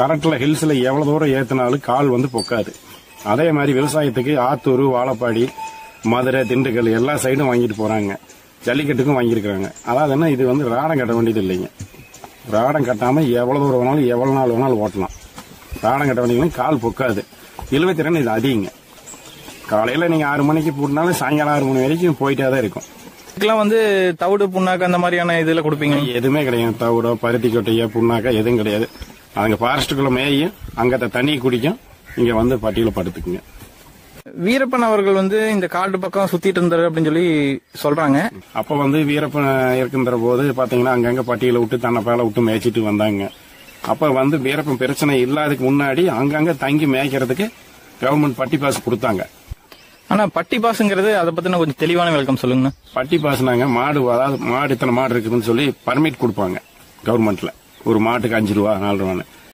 கரண்ட்ல ஹில்ஸ்ல எவ்வளவு தூரம் ஏத்தினாலும் கால் வந்து பொக்காது. அதே மாதிரி விவசாயத்துக்கு ஆத்தூர், வாழப்பாடி, மதுரை, திண்டுக்கல் எல்லா சைடும் வாங்கிட்டு போறாங்க. ஜல்லிக்கட்டுக்கும் வாங்கியிருக்காங்க. அதாவது என்ன, இது வந்து ராடம் கட்ட வேண்டியது இல்லைங்க. ராடம் கட்டாம எவ்வளவு தூரம் வேணாலும் எவ்வளவு நாள் வேணாலும் ஓட்டலாம். ராடம் கட்ட வேண்டியது கால் பொக்காது. இழுவத்திறன் இது அதிகங்க. காலையில நீங்க 6 மணிக்கு போட்டனாலும் சாயங்காலம் 6 மணி வரைக்கும் போயிட்டே தான் இருக்கும். இதுக்கெல்லாம் வந்து தவிடு, புண்ணாக்கு அந்த மாதிரியான இதுல கொடுப்பீங்க? எதுவுமே கிடையாது. தவிடோ, பருத்தி கொட்டையோ, புண்ணாக்கா எதுவும் கிடையாது. அங்க ஃபாரஸ்டுக்குள்ள மேயும், அங்க தண்ணி குடிக்கும், இங்க வந்து பட்டியல படுத்துக்குங்க. வீரப்பன் அவர்கள் வந்து இந்த காட்டு பக்கம் சுத்திட்டு இருந்தாரு அப்படின்னு சொல்லி சொல்றாங்க. அப்ப வந்து வீரப்பன் இருக்கின்ற போது பாத்தீங்கன்னா அங்கங்க பட்டியல விட்டு தன்னை பேல விட்டு மேய்ச்சிட்டு வந்தாங்க. அப்ப வந்து வீரப்பன் பிரச்சனை இல்லாததுக்கு முன்னாடி அங்கங்க தங்கி மேய்க்கிறதுக்கு கவர்மெண்ட் பட்டி பாஸ் கொடுத்தாங்க. ஆனா பட்டி பாசுங்கிறது அதை பத்தின கொஞ்சம் தெளிவான விளக்கம் சொல்லுங்க. பட்டி பாசுனாங்க மாடு, அதாவது மாடு இத்தனை மாடு இருக்குதுன்னு சொல்லி பர்மிட் கொடுப்பாங்க கவர்மெண்ட்ல. ஒரு மாட்டுக்கு 5 ரூபா 4 ரூபான்னு.